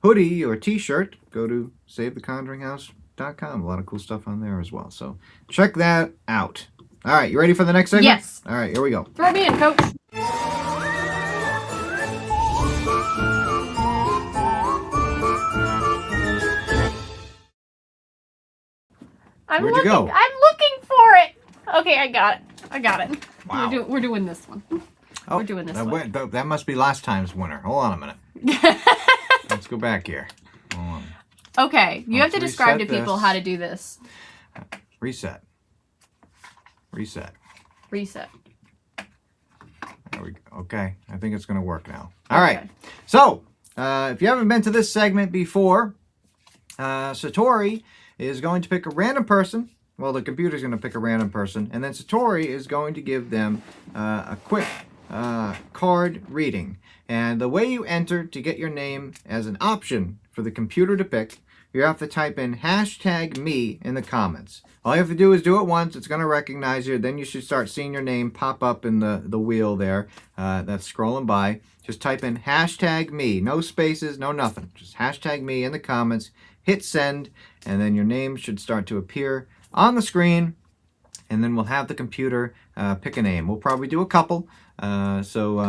hoodie or t-shirt, go to SaveTheConjuringHouse.com. A lot of cool stuff on there as well. So check that out. All right, you ready for the next segment? Yes. All right, here we go. Throw me in, coach. Where'd you go? I'm looking for it. Okay, I got it. Wow. We're doing this one. Oh, we're doing this one. That must be last time's winner. Hold on a minute. Let's go back here. Hold on. Okay, you have to describe to people how to do this. Reset. There we go. Okay, I think it's going to work now. All right. So, if you haven't been to this segment before, Satori is going to pick a random person. Well, the computer's going to pick a random person, and then Satori is going to give them a quick card reading. And the way you enter to get your name as an option for the computer to pick, you have to type in #me in the comments. All you have to do is do it once. It's going to recognize you. Then you should start seeing your name pop up in the wheel there that's scrolling by. Just type in #me. No spaces, no nothing. Just #me in the comments. Hit send, and then your name should start to appear on the screen. And then we'll have the computer pick a name. We'll probably do a couple. So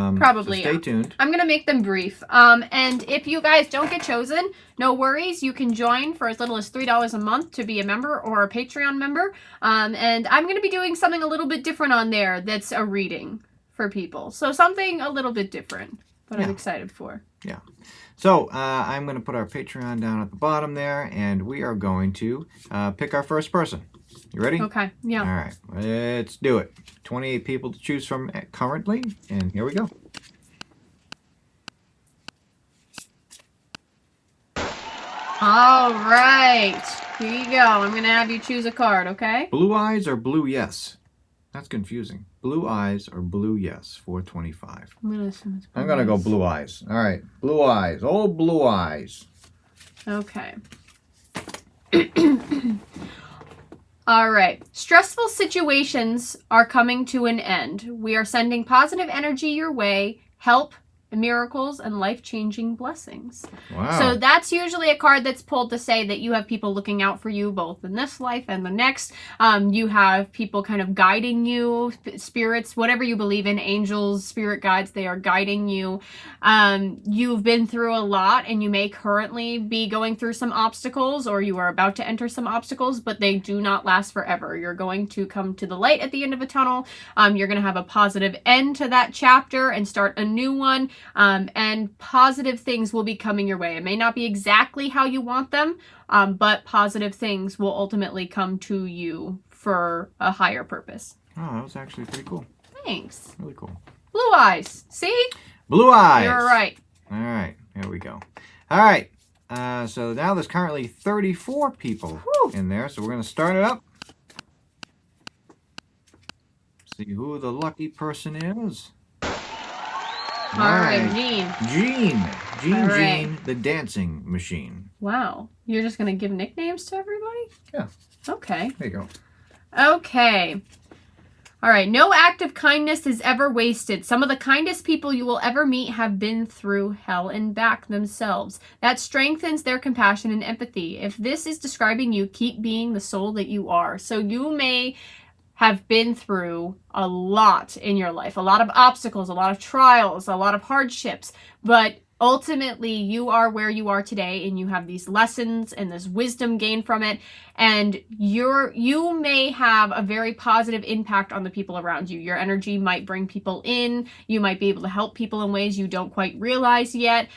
stay tuned. I'm going to make them brief. And if you guys don't get chosen, no worries. You can join for as little as $3 a month to be a member or a Patreon member. And I'm going to be doing something a little bit different on there that's a reading for people. So something a little bit different, but I'm excited for. Yeah. So I'm going to put our Patreon down at the bottom there, and we are going to pick our first person. You ready? Okay, yeah. All right, let's do it. 28 people to choose from currently, and here we go. All right, here you go. I'm going to have you choose a card, okay? Blue eyes or blue yes? That's confusing. Blue eyes or blue yes? 425. I'm going to go blue eyes. All right, blue eyes. Old blue eyes. Okay. All right. Stressful situations are coming to an end. We are sending positive energy your way, help, miracles, and life-changing blessings. Wow. So that's usually a card that's pulled to say that you have people looking out for you both in this life and the next. You have people kind of guiding you, spirits, whatever you believe in, angels, spirit guides, they are guiding you. You've been through a lot, and you may currently be going through some obstacles, or you are about to enter some obstacles, but they do not last forever. You're going to come to the light at the end of a tunnel. You're going to have a positive end to that chapter and start a new one. And positive things will be coming your way. It may not be exactly how you want them, but positive things will ultimately come to you for a higher purpose. Oh, that was actually pretty cool. Thanks. Really cool. Blue eyes. See? Blue eyes. You're right. All right, here we go. All right, so now there's currently 34 people in there, so we're going to start it up. See who the lucky person is. All right, Jean. Jean, the dancing machine. Wow. You're just going to give nicknames to everybody? Yeah. Okay. There you go. Okay. All right. No act of kindness is ever wasted. Some of the kindest people you will ever meet have been through hell and back themselves. That strengthens their compassion and empathy. If this is describing you, keep being the soul that you are. So you may have been through a lot in your life, a lot of obstacles, a lot of trials, a lot of hardships, but ultimately you are where you are today, and you have these lessons and this wisdom gained from it, and you may have a very positive impact on the people around you. Your energy might bring people in. You might be able to help people in ways you don't quite realize yet.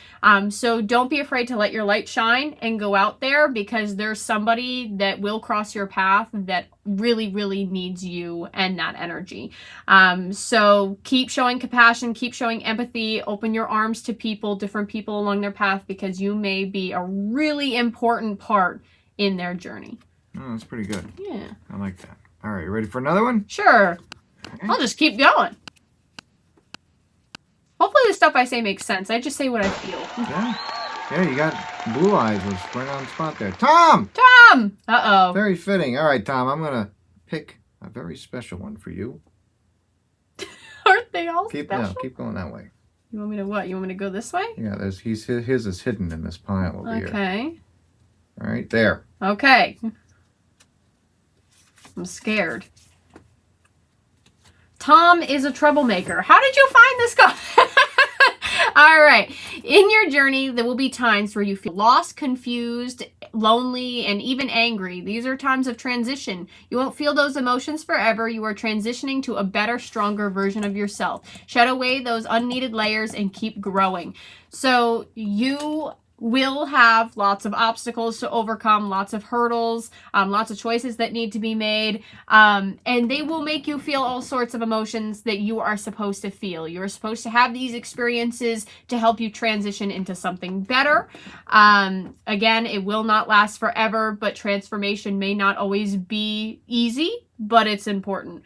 So don't be afraid to let your light shine and go out there, because there's somebody that will cross your path that really, really needs you and that energy. So keep showing compassion, keep showing empathy, open your arms to people, different people along their path, because you may be a really important part in their journey. Oh, that's pretty good. Yeah. I like that. All right, you ready for another one? Sure. Okay. I'll just keep going. Hopefully the stuff I say makes sense. I just say what I feel. Yeah. Yeah, you got blue eyes was right on the spot there. Tom! Tom! Uh-oh. Very fitting. All right, Tom, I'm going to pick a very special one for you. Aren't they all Keep going that way. You want me to what? You want me to go this way? Yeah, his is hidden in this pile over here. Okay. All right, there. Okay. I'm scared. Tom is a troublemaker. How did you find this guy? All right. In your journey, there will be times where you feel lost, confused, lonely, and even angry. These are times of transition. You won't feel those emotions forever. You are transitioning to a better, stronger version of yourself. Shed away those unneeded layers and keep growing. So you will have lots of obstacles to overcome, lots of hurdles, lots of choices that need to be made, and they will make you feel all sorts of emotions that you are supposed to feel. You're supposed to have these experiences to help you transition into something better. Again, it will not last forever, but transformation may not always be easy, but it's important.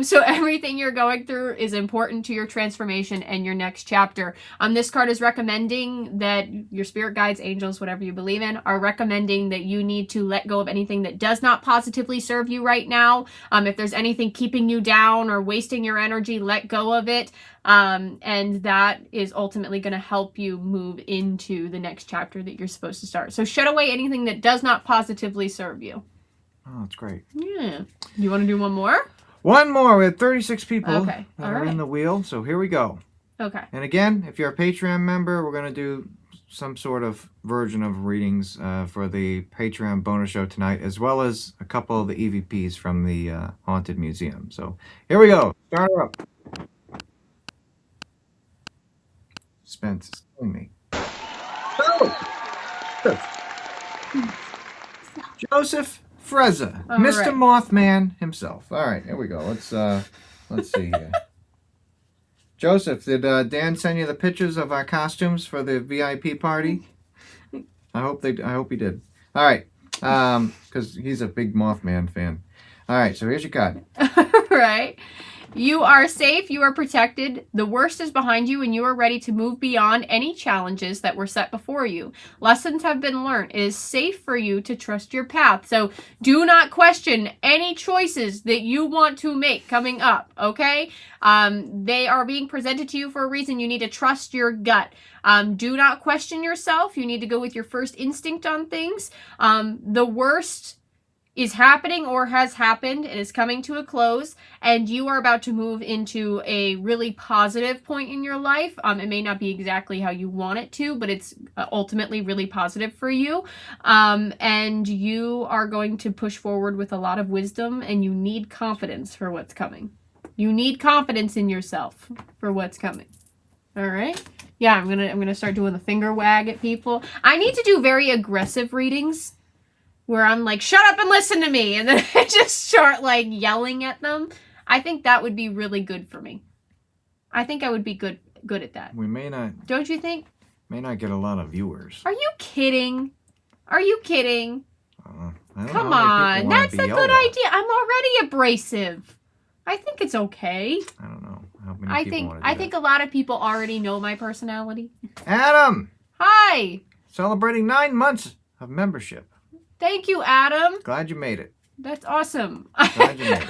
So everything you're going through is important to your transformation and your next chapter. This card is recommending that your spirit guides, angels, whatever you believe in, are recommending that you need to let go of anything that does not positively serve you right now. If there's anything keeping you down or wasting your energy, let go of it. And that is ultimately going to help you move into the next chapter that you're supposed to start. So shed away anything that does not positively serve you. Oh, that's great. Yeah. You want to do one more? One more. We have 36 people that are in the wheel, so here we go. Okay. And again, if you're a Patreon member, we're going to do some sort of version of readings for the Patreon bonus show tonight, as well as a couple of the EVPs from the Haunted Museum. So here we go. Start her up. Suspense is killing me. Oh! Joseph Frezza, Mr. Right. Mothman himself. All right, here we go. Let's see here. Joseph, did Dan send you the pictures of our costumes for the VIP party? I hope he did. All right, because he's a big Mothman fan. All right, so here's your card. Right. You are safe. You are protected. The worst is behind you, and you are ready to move beyond any challenges that were set before you. Lessons have been learned. It is safe for you to trust your path. So do not question any choices that you want to make coming up, okay? They are being presented to you for a reason. You need to trust your gut. Do not question yourself. You need to go with your first instinct on things. The worst is happening or has happened and is coming to a close, and you are about to move into a really positive point in your life. It may not be exactly how you want it to, but it's ultimately really positive for you. And you are going to push forward with a lot of wisdom, and you need confidence for what's coming. You need confidence in yourself for what's coming. All right? Yeah, I'm gonna start doing the finger wag at people. I need to do very aggressive readings, where I'm like, shut up and listen to me, and then I just start like yelling at them. I think that would be really good for me. I think I would be good at that. We may not. Don't you think? May not get a lot of viewers. Are you kidding? Are you kidding? I don't know Come how many on, people wanna that's be a yelled good at. idea. I'm already abrasive. I think it's okay. I don't know how many people want to do I think a lot of people already know my personality. Adam! Hi. Celebrating 9 months of membership. Thank you, Adam. Glad you made it. That's awesome. Glad you made it.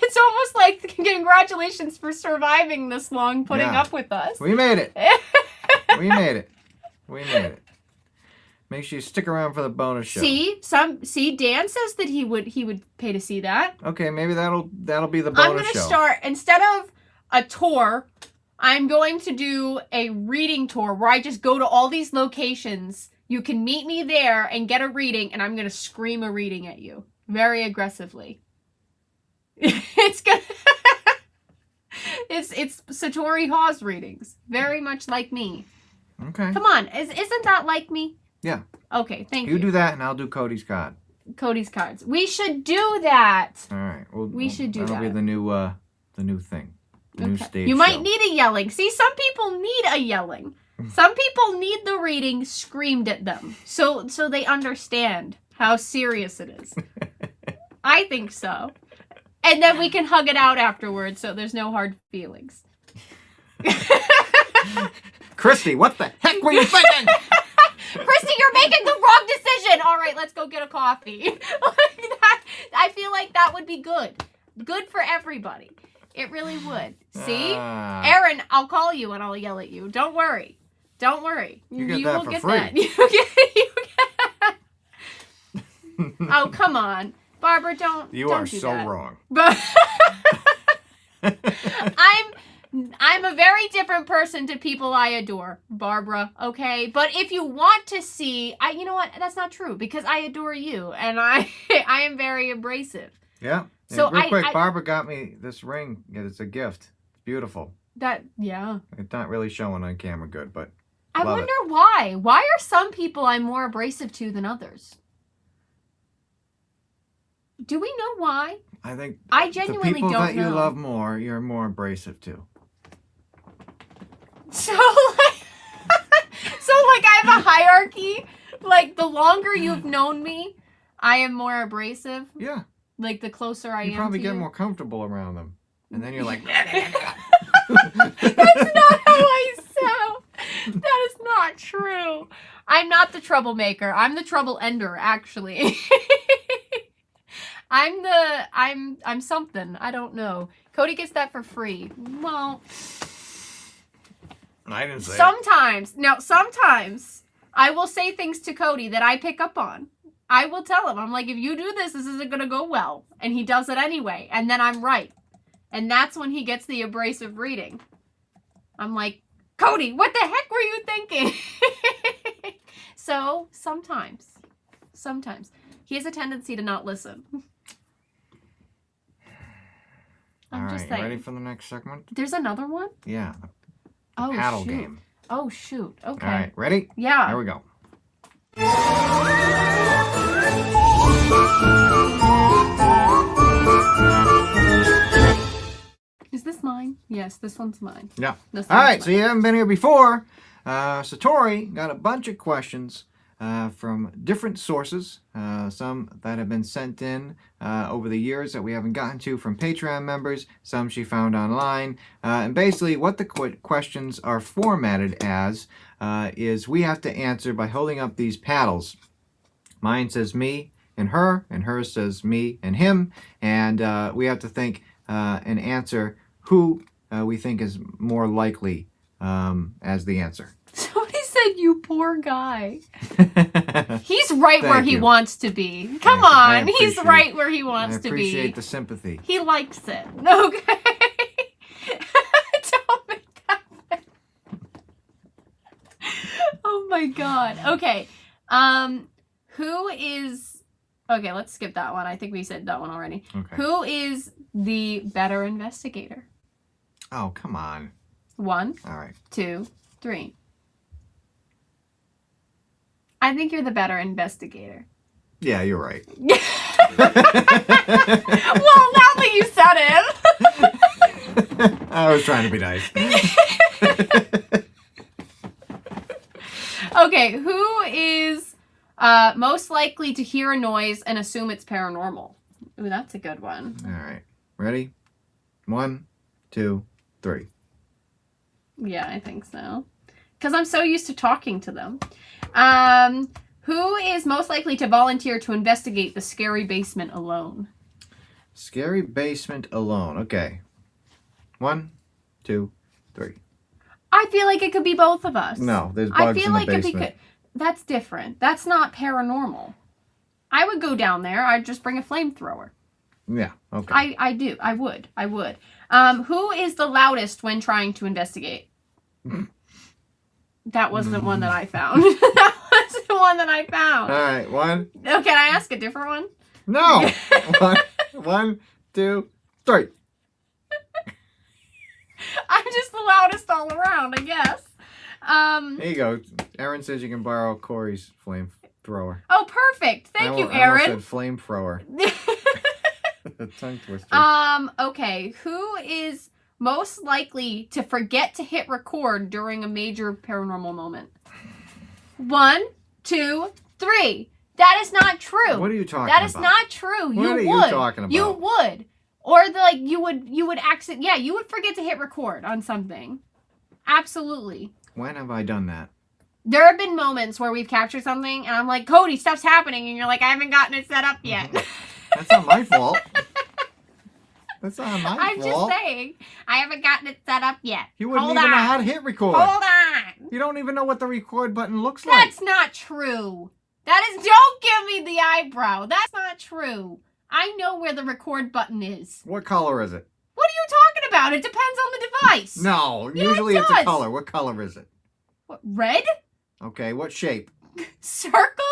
It's almost like like, congratulations for surviving this long, putting up with us. We made it. We made it. We made it. Make sure you stick around for the bonus show. See, Dan says that he would pay to see that. Okay, maybe that'll be the bonus show. I'm gonna start, instead of a tour, I'm going to do a reading tour where I just go to all these locations. You can meet me there and get a reading, and I'm gonna scream a reading at you very aggressively. It's good. It's Satori Hawes readings, very much like me. Okay. Come on, isn't that like me? Yeah. Okay, thank you. You do that, and I'll do Cody's card. Cody's cards. We should do that. All right. We should do that. That'll be the new thing. The new stage You show. might need a yelling. See, some people need a yelling. Some people need the reading screamed at them, so they understand how serious it is. I think so. And then we can hug it out afterwards, so there's no hard feelings. Christy, what the heck were you thinking? Christy, you're making the wrong decision. All right, let's go get a coffee. I feel like that would be good. Good for everybody. It really would. See? Aaron, I'll call you and I'll yell at you. Don't worry. Don't worry. You get that for free. That. Oh, come on. Barbara, don't You are do so that. wrong. But I'm a very different person to people I adore, Barbara, okay? But if you want to see, you know what? That's not true, because I adore you, and I am very abrasive. Yeah. So real quick, Barbara got me this ring. It's a gift. It's beautiful. Yeah. It's not really showing on camera good, but I wonder why. Why are some people I'm more abrasive to than others? Do we know why? I think I genuinely the people don't that you know. love more, you're more abrasive to. So I have a hierarchy. Like, the longer you've known me, I am more abrasive. Yeah. Like, the closer I am to you. You probably get more comfortable around them. And then you're like... That's not how I sound. That is not true. I'm not the troublemaker. I'm the trouble ender, actually. I'm something. I don't know. Cody gets that for free. Well... I didn't say Sometimes. Now, sometimes I will say things to Cody that I pick up on. I will tell him. I'm like, if you do this, this isn't going to go well. And he does it anyway. And then I'm right. And that's when he gets the abrasive reading. I'm like, Cody, what the heck were you thinking? So, sometimes. He has a tendency to not listen. All right, ready for the next segment? There's another one? Yeah. Oh, paddle shoot. game. Oh, shoot. Okay. All right, ready? Yeah. Here we go. Is this mine? Yes, this one's mine. Yeah. This All right, one's so you haven't been here before. Satori got a bunch of questions from different sources, some that have been sent in over the years that we haven't gotten to from Patreon members, some she found online. And basically what the questions are formatted as is we have to answer by holding up these paddles. Mine says me and hers says me and him, and we have to think and answer who we think is more likely as the answer. Somebody said, you poor guy. He's right where he wants to be. Come on. He's right where he wants to be. I appreciate the sympathy. He likes it. Okay. Don't make that face. Oh my god. Okay. Who is... Okay, let's skip that one. I think we said that one already. Okay. Who is the better investigator? Oh, come on. 1, All right. 2, 3. I think you're the better investigator. Yeah, you're right. Well, now that you said it. I was trying to be nice. Okay, who is most likely to hear a noise and assume it's paranormal? Ooh, that's a good one. All right. Ready? 1, 2, 3. Yeah, I think so. Because I'm so used to talking to them. Who is most likely to volunteer to investigate the scary basement alone? Scary basement alone. Okay. 1, 2, 3. I feel like it could be both of us. No, there's I bugs feel in the like basement. that's different. That's not paranormal. I would go down there. I'd just bring a flamethrower. Yeah, okay. I do. I would. Who is the loudest when trying to investigate? That wasn't one that I found. That wasn't one that I found. All right, 1. Oh, can I ask a different one? No! 1, 2, 3. I'm just the loudest all around, I guess. There you go. Erin says you can borrow Corey's flamethrower. Oh, perfect. Thank you, Erin. I almost said flamethrower. The tongue twister. Okay. Who is most likely to forget to hit record during a major paranormal moment? 1, 2, 3. That is not true. What are you talking about? about? That is not true. What are you talking about? You would. Or you would accident. Yeah, you would forget to hit record on something. Absolutely. When have I done that? There have been moments where we've captured something and I'm like, Cody, stuff's happening, and you're like, I haven't gotten it set up yet. That's not my fault. That's not my fault. I'm just saying, I haven't gotten it set up yet. You wouldn't even know how to hit record. Hold on. You don't even know what the record button looks like. That's not true. Don't give me the eyebrow. That's not true. I know where the record button is. What color is it? What are you talking about? It depends on the device. No, Yeah, usually it it's a does. color. What color is it? What, red? Okay, what shape? Circle?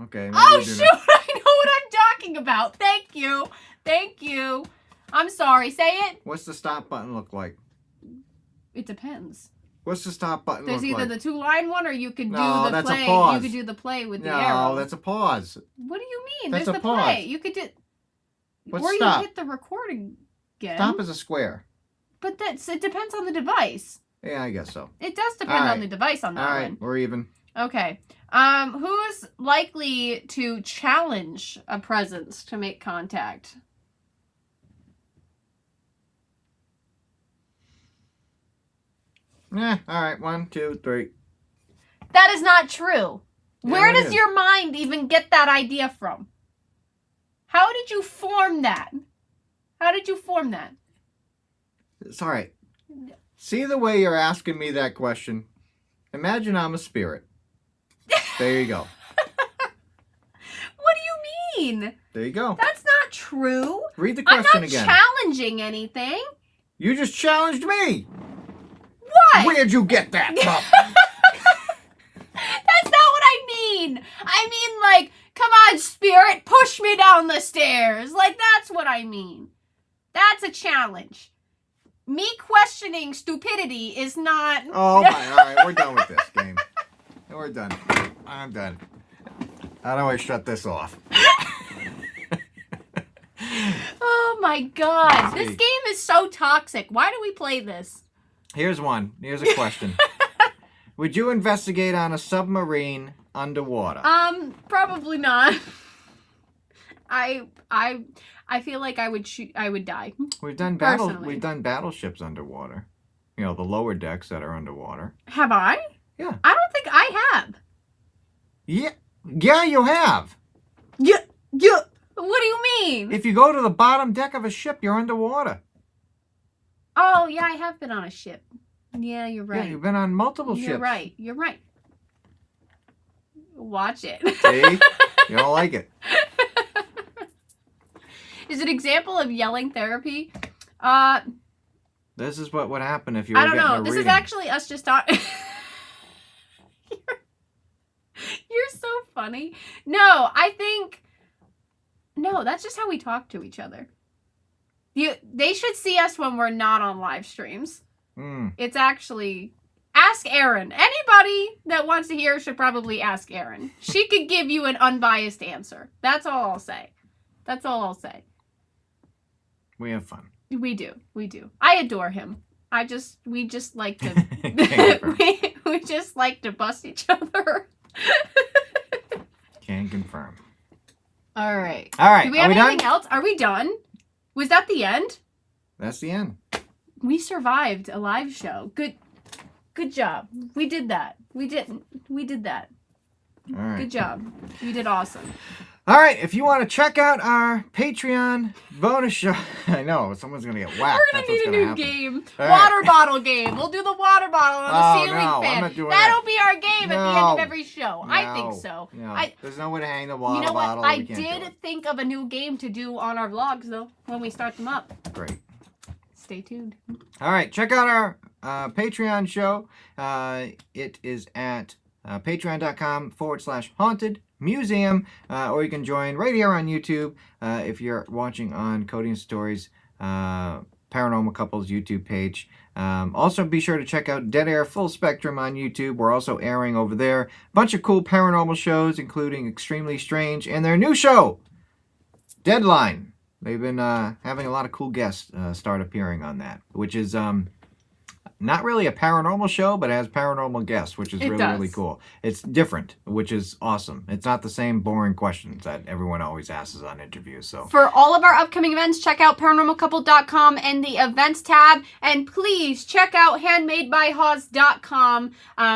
Okay. maybe Oh, you do shoot. not. I know what I'm talking about. Thank you. Thank you. I'm sorry. Say it. What's the stop button look like? It depends. What's the stop button There's look either like? the 2-line one or you could do No, the that's a play. pause. You could do the play with the arrow. No, that's a pause. What do you mean? That's There's a the pause. play. You could do What's or stop? you hit the recording again. Stop is a square. But it depends on the device. Yeah, I guess so. It does depend All on the right. device on that All right, one. we're even. Okay. Who's likely to challenge a presence to make contact? Yeah, all right, 1, 2, 3. That is not true. Yeah, Where it does is. your mind even get that idea from? How did you form that? How did you form that? It's all right. See the way you're asking me that question? Imagine I'm a spirit. There you go. What do you mean? There you go. That's not true. Read the I'm question not again. challenging anything. You just challenged me. What? Where'd you get that from? That's not what I mean. I mean, like, come on, spirit, push me down the stairs. Like, that's what I mean. That's a challenge. Me questioning stupidity is not... Oh, my. All right, we're done with this game. We're done. I'm done. How do I shut this off? Oh, my God. This See. game is so toxic. Why do we play this? Here's one. Here's a question. Would you investigate on a submarine underwater? Probably not. I feel like I would die. We've done battleships underwater. You know, the lower decks that are underwater. Have I? Yeah. I don't think I have. Yeah, you have. Yeah. What do you mean? If you go to the bottom deck of a ship, you're underwater. Oh, yeah, I have been on a ship. Yeah, you're right. Yeah, you've been on multiple ships. You're right. You're right. Watch it. See? You don't like it. Is it an example of yelling therapy? This is what would happen if you I were don't getting know. a This reading. is actually us just talking. You're so funny. No, that's just how we talk to each other. They should see us when we're not on live streams. It's actually... Ask Erin. Anybody that wants to hear should probably ask Erin. She could give you an unbiased answer. That's all I'll say. That's all I'll say. We have fun. We do. I adore him. We just like to... we just like to bust each other. Can confirm. All right. All right. Do we Are have we anything done? else? Are we done? Was that the end? That's the end. We survived a live show. Good job. We did that. We did that. All right. Good job. You did awesome. All right, if you want to check out our Patreon bonus show, I know someone's gonna get whacked. We're gonna need a new game. All Water right. bottle game. We'll do the water bottle on the ceiling no, fan. I'm not doing That'll that. be our game at the end of every show. I No, think so. No. I, There's no way to hang the water you know what? bottle. I We can't do did it. think of a new game to do on our vlogs though when we start them up. Great. Stay tuned. All right, check out our Patreon show. It is at patreon.com/haunted museum, or you can join right here on YouTube if you're watching on Cody and Satori's Paranormal Couples YouTube page. Also, be sure to check out Dead Air Full Spectrum on YouTube. We're also airing over there a bunch of cool paranormal shows, including Extremely Strange and their new show, Deadline. They've been having a lot of cool guests start appearing on that, which is not really a paranormal show, but it has paranormal guests, which is really cool. It's different, which is awesome. It's not the same boring questions that everyone always asks on interviews. So for all of our upcoming events, check out paranormalcouple.com and the events tab, and please check out handmadebyhawes.com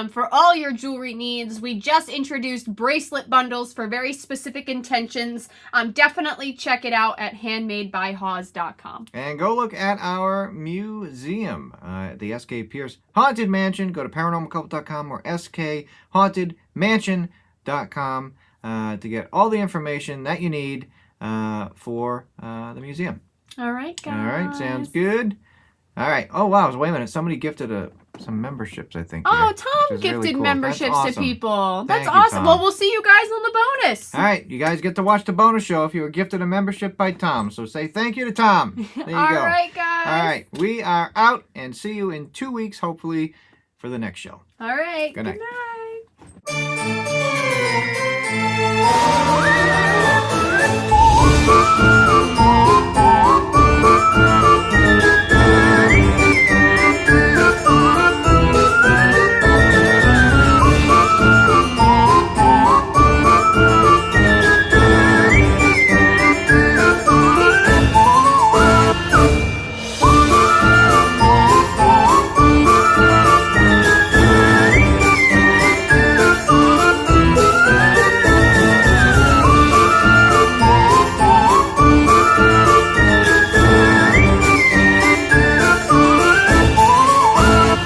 for all your jewelry needs. We just introduced bracelet bundles for very specific intentions. Definitely check it out at handmadebyhawes.com. And go look at our museum, the SK Pierce Haunted Mansion. Go to paranormalcouple.com or skhauntedmansion.com to get all the information that you need for the museum. All right, guys. All right, sounds good. All right. Oh, wow. Wait a minute. Somebody gifted some memberships, I think. Oh, here, Tom which is gifted really cool. memberships That's awesome. to people. That's Thank you, awesome. Tom. Well, we'll see you guys on the bonus. All right. You guys get to watch the bonus show if you were gifted a membership by Tom. So say thank you to Tom. There you go. All right, guys. All right. We are out, and see you in 2 weeks, hopefully, for the next show. All right. Good night. Good night.